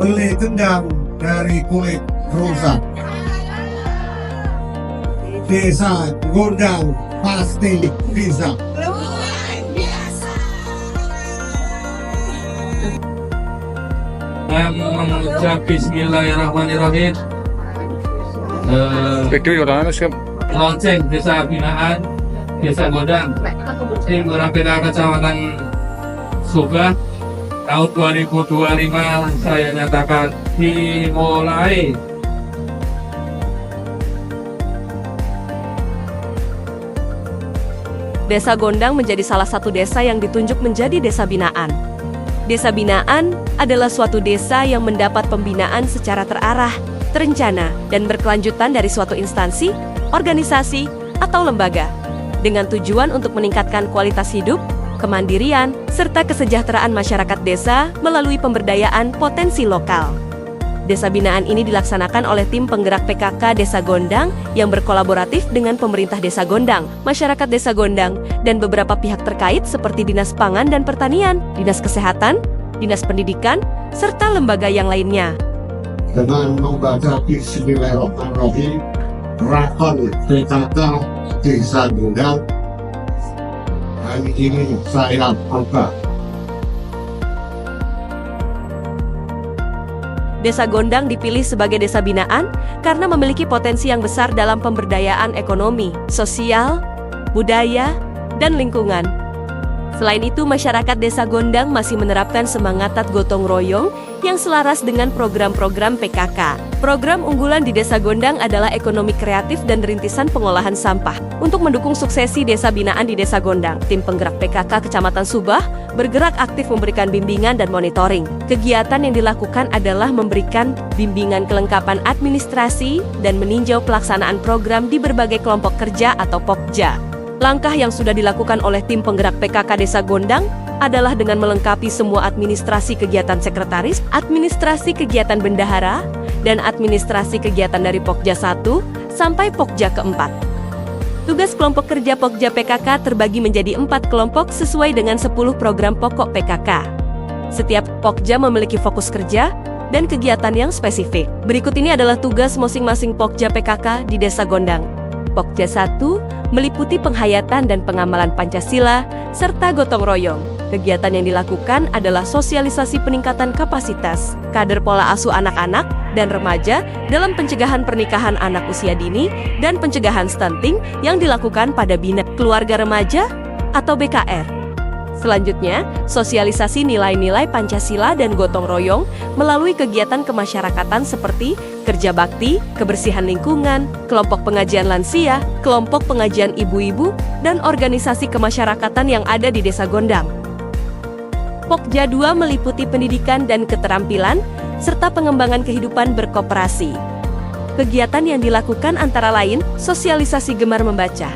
beli gendang dari kulit rusak. Desa Gondang pasti bisa. Saya mengucap Bismillahirrahmanirrahim. Lonceng Desa Binaan Desa Gondang tim PKK Kecamatan Subah tahun 2025 saya nyatakan dimulai. Desa Gondang menjadi salah satu desa yang ditunjuk menjadi desa binaan. Desa binaan adalah suatu desa yang mendapat pembinaan secara terarah, terencana, dan berkelanjutan dari suatu instansi, organisasi, atau lembaga, dengan tujuan untuk meningkatkan kualitas hidup, kemandirian, serta kesejahteraan masyarakat desa melalui pemberdayaan potensi lokal. Desa binaan ini dilaksanakan oleh tim penggerak PKK Desa Gondang yang berkolaboratif dengan pemerintah Desa Gondang, masyarakat Desa Gondang, dan beberapa pihak terkait seperti Dinas Pangan dan Pertanian, Dinas Kesehatan, Dinas Pendidikan, serta lembaga yang lainnya. Dengan membaca Bismillahirrahmanirrahim, Rakon PKK Desa Gondang, hari ini saya buka. Desa Gondang dipilih sebagai desa binaan karena memiliki potensi yang besar dalam pemberdayaan ekonomi, sosial, budaya, dan lingkungan. Selain itu, masyarakat Desa Gondang masih menerapkan semangat gotong royong yang selaras dengan program-program PKK. Program unggulan di Desa Gondang adalah ekonomi kreatif dan rintisan pengolahan sampah. Untuk mendukung suksesi desa binaan di Desa Gondang, tim penggerak PKK Kecamatan Subah bergerak aktif memberikan bimbingan dan monitoring. Kegiatan yang dilakukan adalah memberikan bimbingan kelengkapan administrasi dan meninjau pelaksanaan program di berbagai kelompok kerja atau Pokja. Langkah yang sudah dilakukan oleh tim penggerak PKK Desa Gondang adalah dengan melengkapi semua administrasi kegiatan sekretaris, administrasi kegiatan bendahara, dan administrasi kegiatan dari Pokja 1 sampai Pokja keempat. Tugas kelompok kerja Pokja PKK terbagi menjadi 4 kelompok sesuai dengan 10 program pokok PKK. Setiap Pokja memiliki fokus kerja dan kegiatan yang spesifik. Berikut ini adalah tugas masing-masing Pokja PKK di Desa Gondang. Pokja 1 meliputi penghayatan dan pengamalan Pancasila serta gotong royong. Kegiatan yang dilakukan adalah sosialisasi peningkatan kapasitas kader pola asuh anak-anak dan remaja dalam pencegahan pernikahan anak usia dini dan pencegahan stunting yang dilakukan pada Bina Keluarga Remaja atau BKR. Selanjutnya, sosialisasi nilai-nilai Pancasila dan gotong royong melalui kegiatan kemasyarakatan seperti kerja bakti, kebersihan lingkungan, kelompok pengajian lansia, kelompok pengajian ibu-ibu, dan organisasi kemasyarakatan yang ada di Desa Gondang. Pokja 2 meliputi pendidikan dan keterampilan, serta pengembangan kehidupan berkooperasi. Kegiatan yang dilakukan antara lain sosialisasi gemar membaca,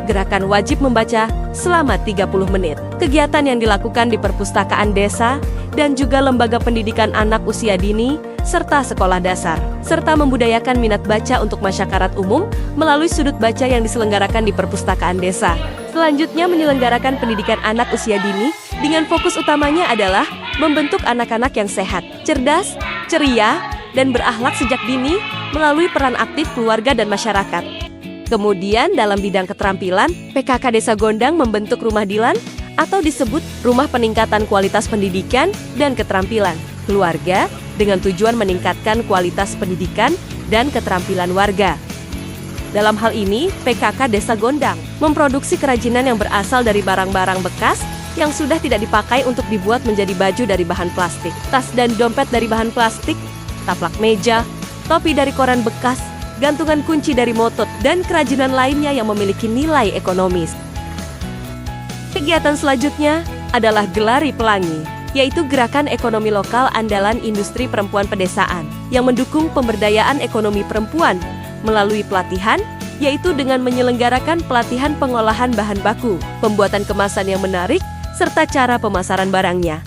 gerakan wajib membaca selama 30 menit, kegiatan yang dilakukan di perpustakaan desa, dan juga lembaga pendidikan anak usia dini, serta sekolah dasar, serta membudayakan minat baca untuk masyarakat umum melalui sudut baca yang diselenggarakan di perpustakaan desa. Selanjutnya menyelenggarakan pendidikan anak usia dini dengan fokus utamanya adalah membentuk anak-anak yang sehat, cerdas, ceria, dan berakhlak sejak dini melalui peran aktif keluarga dan masyarakat. Kemudian dalam bidang keterampilan, PKK Desa Gondang membentuk Rumah Dilan atau disebut Rumah Peningkatan Kualitas Pendidikan dan Keterampilan Keluarga dengan tujuan meningkatkan kualitas pendidikan dan keterampilan warga. Dalam hal ini, PKK Desa Gondang memproduksi kerajinan yang berasal dari barang-barang bekas yang sudah tidak dipakai untuk dibuat menjadi baju dari bahan plastik, tas dan dompet dari bahan plastik, taplak meja, topi dari koran bekas, gantungan kunci dari motot, dan kerajinan lainnya yang memiliki nilai ekonomis. Kegiatan selanjutnya adalah Gelari Pelangi, yaitu gerakan ekonomi lokal andalan industri perempuan pedesaan yang mendukung pemberdayaan ekonomi perempuan melalui pelatihan, yaitu dengan menyelenggarakan pelatihan pengolahan bahan baku, pembuatan kemasan yang menarik, serta cara pemasaran barangnya.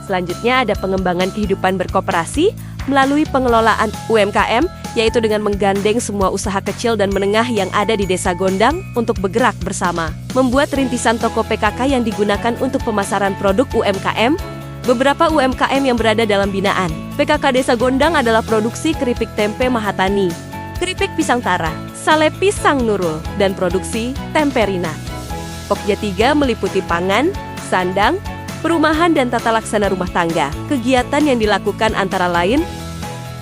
Selanjutnya ada pengembangan kehidupan berkooperasi melalui pengelolaan UMKM, yaitu dengan menggandeng semua usaha kecil dan menengah yang ada di Desa Gondang untuk bergerak bersama, membuat rintisan toko PKK yang digunakan untuk pemasaran produk UMKM, beberapa UMKM yang berada dalam binaan. PKK Desa Gondang adalah produksi keripik tempe Mahatani, keripik pisang tara, sale pisang Nurul, dan produksi tempe Rina. Pokja 3 meliputi pangan, sandang, perumahan dan tata laksana rumah tangga. Kegiatan yang dilakukan antara lain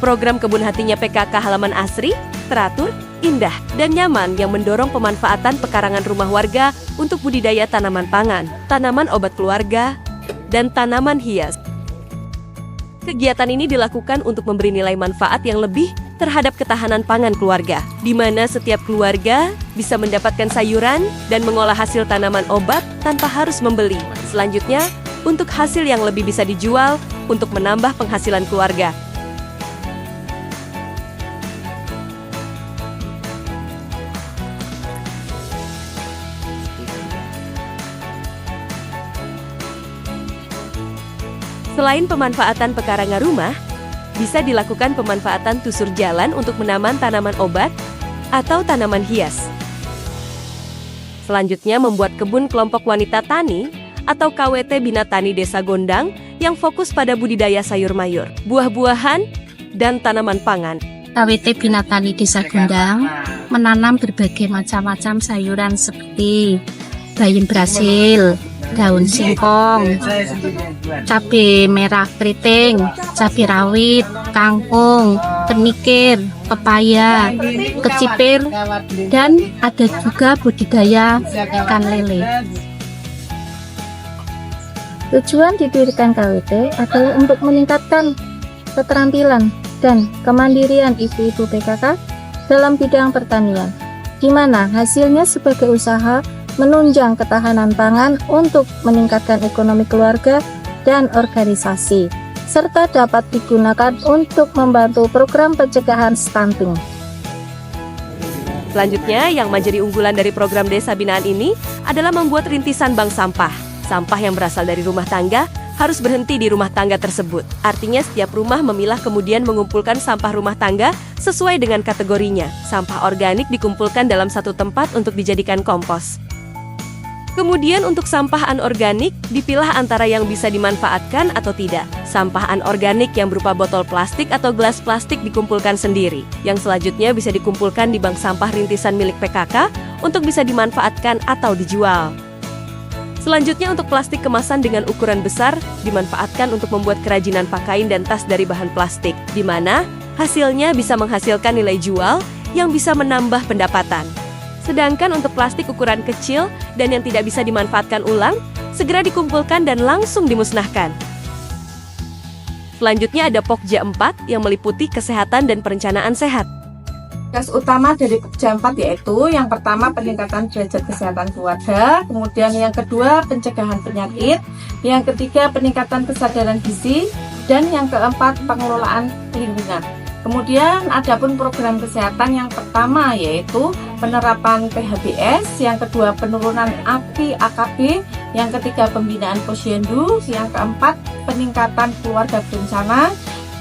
program kebun hatinya PKK Halaman Asri, teratur, indah, dan nyaman yang mendorong pemanfaatan pekarangan rumah warga untuk budidaya tanaman pangan, tanaman obat keluarga, dan tanaman hias. Kegiatan ini dilakukan untuk memberi nilai manfaat yang lebih terhadap ketahanan pangan keluarga, di mana setiap keluarga bisa mendapatkan sayuran dan mengolah hasil tanaman obat tanpa harus membeli. Selanjutnya, untuk hasil yang lebih bisa dijual untuk menambah penghasilan keluarga. Selain pemanfaatan pekarangan rumah, bisa dilakukan pemanfaatan tusur jalan untuk menanam tanaman obat atau tanaman hias. Selanjutnya membuat kebun kelompok wanita tani atau KWT Bina Tani Desa Gondang yang fokus pada budidaya sayur mayur, buah-buahan, dan tanaman pangan. KWT Bina Tani Desa Gondang menanam berbagai macam-macam sayuran seperti bayam Brasil, daun singkong, cabai merah keriting, cabai rawit, kangkung, kenikir, pepaya, kecipir, dan ada juga budidaya ikan lele. Tujuan didirikan KWT adalah untuk meningkatkan keterampilan dan kemandirian ibu-ibu PKK dalam bidang pertanian, di mana hasilnya sebagai usaha menunjang ketahanan pangan untuk meningkatkan ekonomi keluarga dan organisasi, serta dapat digunakan untuk membantu program pencegahan stunting. Selanjutnya, yang menjadi unggulan dari program Desa Binaan ini adalah membuat rintisan bank sampah. Sampah yang berasal dari rumah tangga harus berhenti di rumah tangga tersebut. Artinya setiap rumah memilah kemudian mengumpulkan sampah rumah tangga sesuai dengan kategorinya. Sampah organik dikumpulkan dalam satu tempat untuk dijadikan kompos. Kemudian untuk sampah anorganik dipilah antara yang bisa dimanfaatkan atau tidak. Sampah anorganik yang berupa botol plastik atau gelas plastik dikumpulkan sendiri. Yang selanjutnya bisa dikumpulkan di bank sampah rintisan milik PKK untuk bisa dimanfaatkan atau dijual. Selanjutnya untuk plastik kemasan dengan ukuran besar dimanfaatkan untuk membuat kerajinan pakaian dan tas dari bahan plastik, di mana hasilnya bisa menghasilkan nilai jual yang bisa menambah pendapatan. Sedangkan untuk plastik ukuran kecil dan yang tidak bisa dimanfaatkan ulang, segera dikumpulkan dan langsung dimusnahkan. Selanjutnya ada Pokja 4 yang meliputi kesehatan dan perencanaan sehat. Tugas utama dari Pokja 4 yaitu yang pertama peningkatan derajat kesehatan keluarga, kemudian yang kedua pencegahan penyakit, yang ketiga peningkatan kesadaran gizi, dan yang keempat pengelolaan lingkungan. Kemudian ada pun program kesehatan yang pertama yaitu penerapan PHBS, yang kedua penurunan AKI/AKB, yang ketiga pembinaan posyandu, yang keempat peningkatan keluarga berencana,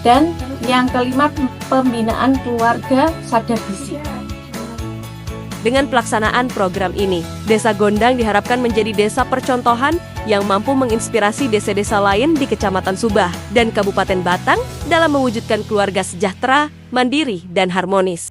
dan yang kelima pembinaan keluarga sadar gizi. Dengan pelaksanaan program ini, Desa Gondang diharapkan menjadi desa percontohan yang mampu menginspirasi desa-desa lain di Kecamatan Subah dan Kabupaten Batang dalam mewujudkan keluarga sejahtera, mandiri, dan harmonis.